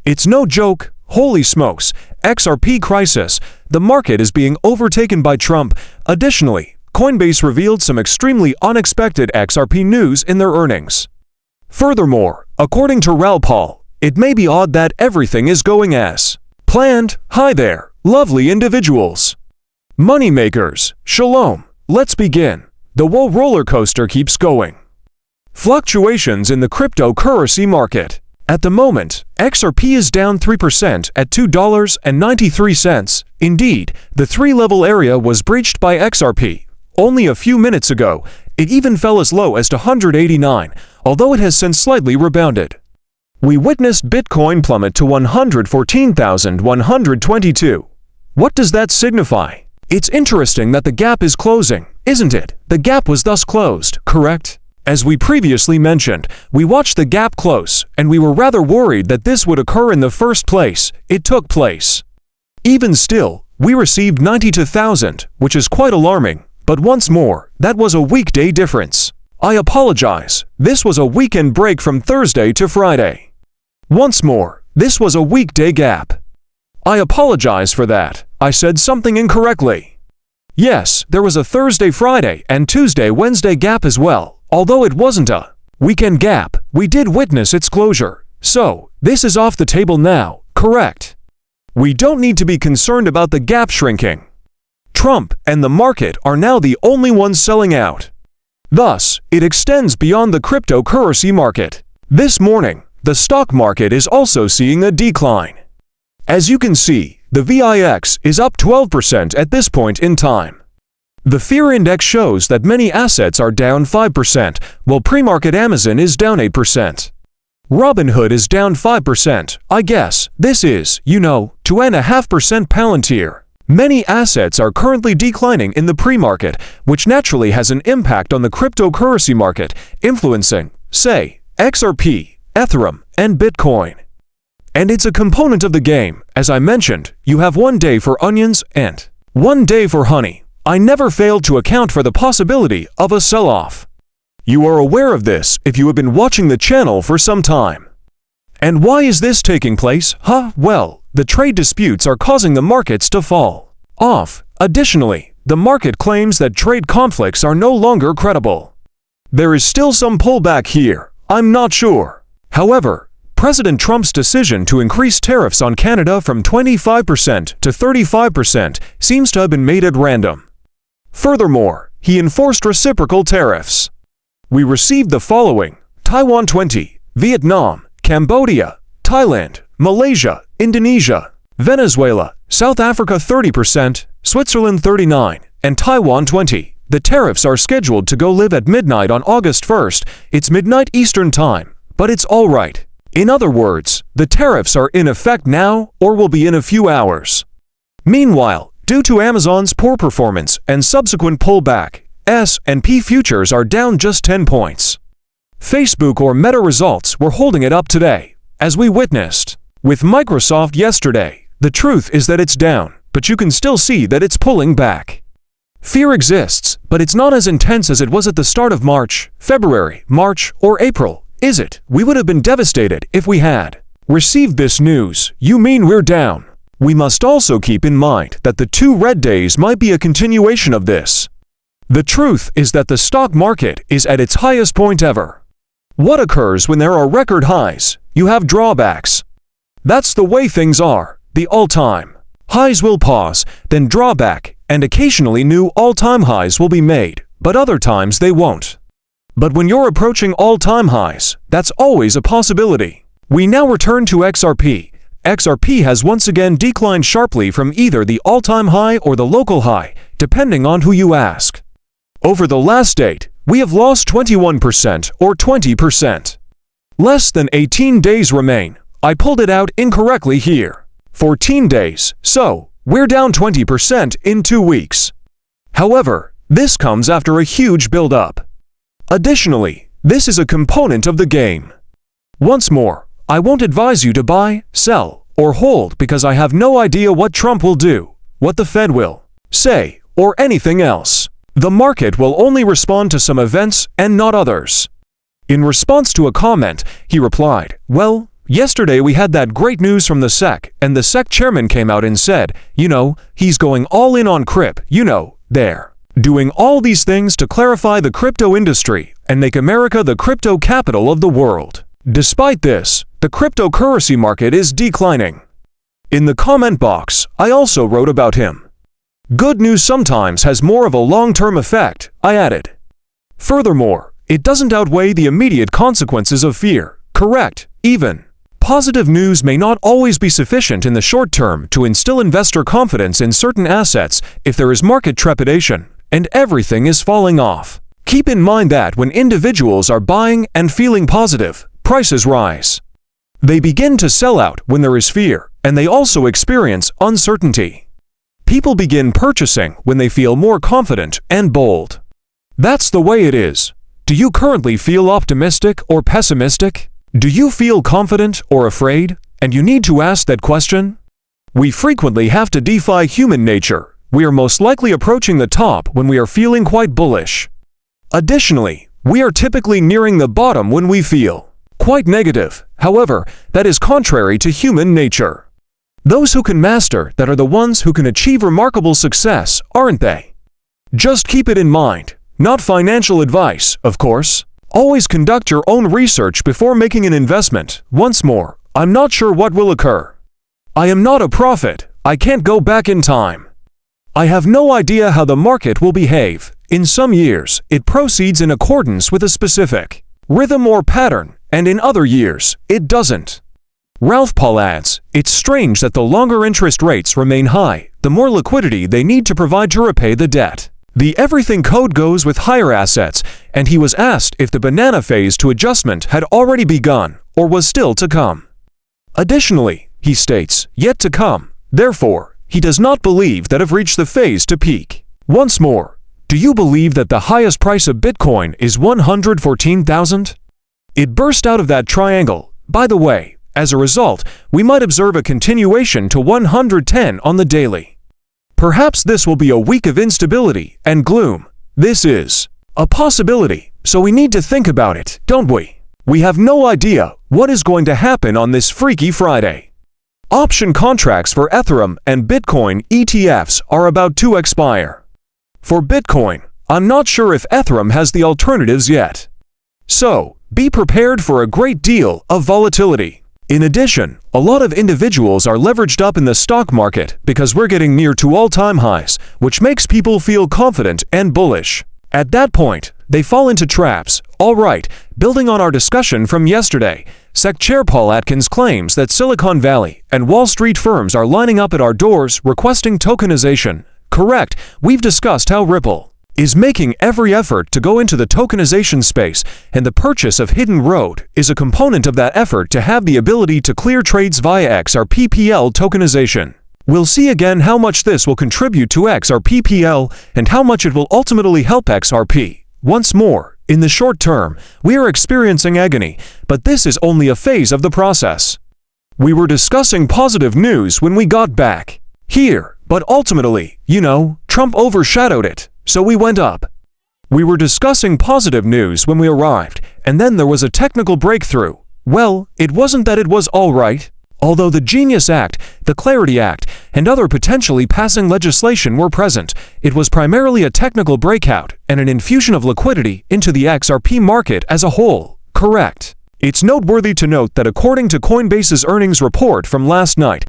It's no joke. Holy smokes. XRP crisis. The market is being overtaken by Trump. Additionally, Coinbase revealed some extremely unexpected XRP news in their earnings. Furthermore, according to Raoul, it may be odd that everything is going as planned. Hi there, lovely individuals. Moneymakers, shalom. Let's begin. The Whale roller coaster keeps going. Fluctuations in the cryptocurrency market. At the moment, XRP is down 3% at $2.93. Indeed, the three-level area was breached by XRP. Only a few minutes ago, it even fell as low as to 189, although it has since slightly rebounded. We witnessed Bitcoin plummet to 114,122. What does that signify? It's interesting that the gap is closing, isn't it? The gap was thus closed, correct? As we previously mentioned, we watched the gap close, and we were rather worried that this would occur in the first place. It took place. Even still, we received 92,000, which is quite alarming. But once more, that was a weekday difference. I apologize. This was a weekend break from Thursday to Friday. Once more, this was a weekday gap. I apologize for that. I said something incorrectly. Yes, there was a Thursday, Friday, and Tuesday, Wednesday gap as well. Although it wasn't a weekend gap, we did witness its closure. So, this is off the table now, correct? We don't need to be concerned about the gap shrinking. Trump and the market are now the only ones selling out. Thus, it extends beyond the cryptocurrency market. This morning, the stock market is also seeing a decline. As you can see, the VIX is up 12% at this point in time. The fear index shows that many assets are down 5%, while pre-market Amazon is down 8%. Robinhood is down 5%. I guess this is, 2.5% Palantir. Many assets are currently declining in the pre-market, which naturally has an impact on the cryptocurrency market, influencing, say, XRP, Ethereum, and Bitcoin. And it's a component of the game. As I mentioned, you have one day for onions and one day for honey. I never failed to account for the possibility of a sell-off. You are aware of this if you have been watching the channel for some time. And why is this taking place? Well, the trade disputes are causing the markets to fall off. Additionally, the market claims that trade conflicts are no longer credible. There is still some pullback here. I'm not sure. However, President Trump's decision to increase tariffs on Canada from 25% to 35% seems to have been made at random. Furthermore, he enforced reciprocal tariffs. We received the following: Taiwan 20, Vietnam, Cambodia, Thailand, Malaysia, Indonesia, Venezuela, South Africa 30%, Switzerland 39%, and Taiwan 20%. The tariffs are scheduled to go live at midnight on August 1st. It's midnight Eastern Time, but it's all right. In other words, the tariffs are in effect now or will be in a few hours. Meanwhile, due to Amazon's poor performance and subsequent pullback, S&P futures are down just 10 points. Facebook or Meta results were holding it up today, as we witnessed with Microsoft yesterday. The truth is that it's down, but you can still see that it's pulling back. Fear exists, but it's not as intense as it was at the start of March, February, March, or April, is it? We would have been devastated if we had received this news. You mean we're down? We must also keep in mind that the 2 red days might be a continuation of this. The truth is that the stock market is at its highest point ever. What occurs when there are record highs? You have drawbacks. That's the way things are. The all-time highs will pause, then drawback, and occasionally new all-time highs will be made, but other times they won't. But when you're approaching all-time highs, that's always a possibility. We now return to XRP. XRP has once again declined sharply from either the all-time high or the local high, depending on who you ask. Over the last date, we have lost 21% or 20%. Less than 18 days remain. I pulled it out incorrectly here. 14 days, so we're down 20% in 2 weeks. However, this comes after a huge build-up. Additionally, this is a component of the game. Once more, I won't advise you to buy, sell, or hold because I have no idea what Trump will do, what the Fed will say, or anything else. The market will only respond to some events and not others. In response to a comment, he replied, "Well, Yesterday we had that great news from the SEC, and the SEC chairman came out and said, he's going all in on crypto, they're doing all these things to clarify the crypto industry and make America the crypto capital of the world. Despite this, the cryptocurrency market is declining. In the comment box, I also wrote about him. Good news sometimes has more of a long-term effect, I added. Furthermore, it doesn't outweigh the immediate consequences of fear, correct, even. Positive news may not always be sufficient in the short term to instill investor confidence in certain assets if there is market trepidation and everything is falling off. Keep in mind that when individuals are buying and feeling positive, prices rise. They begin to sell out when there is fear, and they also experience uncertainty. People begin purchasing when they feel more confident and bold. That's the way it is. Do you currently feel optimistic or pessimistic? Do you feel confident or afraid? And you need to ask that question. We frequently have to defy human nature. We are most likely approaching the top when we are feeling quite bullish. Additionally, we are typically nearing the bottom when we feel quite negative. However, that is contrary to human nature. Those who can master that are the ones who can achieve remarkable success, aren't they? Just keep it in mind. Not financial advice, of course. Always conduct your own research before making an investment. Once more, I'm not sure what will occur. I am not a prophet. I can't go back in time. I have no idea how the market will behave. In some years, it proceeds in accordance with a specific rhythm or pattern, and in other years, it doesn't. Ralph Paul adds, it's strange that the longer interest rates remain high, the more liquidity they need to provide to repay the debt. The everything code goes with higher assets, and he was asked if the banana phase to adjustment had already begun or was still to come. Additionally, he states, yet to come. Therefore, he does not believe that have reached the phase to peak. Once more, do you believe that the highest price of Bitcoin is 114,000? It burst out of that triangle. By the way, as a result, we might observe a continuation to 110 on the daily. Perhaps this will be a week of instability and gloom. This is a possibility, so we need to think about it, don't we? We have no idea what is going to happen on this Freaky Friday. Option contracts for Ethereum and Bitcoin ETFs are about to expire. For Bitcoin, I'm not sure if Ethereum has the alternatives yet. So, be prepared for a great deal of volatility. In addition, a lot of individuals are leveraged up in the stock market because we're getting near to all-time highs, which makes people feel confident and bullish. At that point, they fall into traps. All right, building on our discussion from yesterday, SEC Chair Paul Atkins claims that Silicon Valley and Wall Street firms are lining up at our doors requesting tokenization. Correct, we've discussed how Ripple is making every effort to go into the tokenization space, and the purchase of Hidden Road is a component of that effort to have the ability to clear trades via XRPPL tokenization. We'll see again how much this will contribute to XRPPL and how much it will ultimately help XRP. Once more, in the short term, we are experiencing agony, but this is only a phase of the process. We were discussing positive news when we got back here, but ultimately, Trump overshadowed it. So we went up. We were discussing positive news when we arrived, and then there was a technical breakthrough. Well, it wasn't that it was all right. Although the Genius Act, the Clarity Act, and other potentially passing legislation were present, it was primarily a technical breakout and an infusion of liquidity into the XRP market as a whole. Correct. It's noteworthy to note that according to Coinbase's earnings report from last night,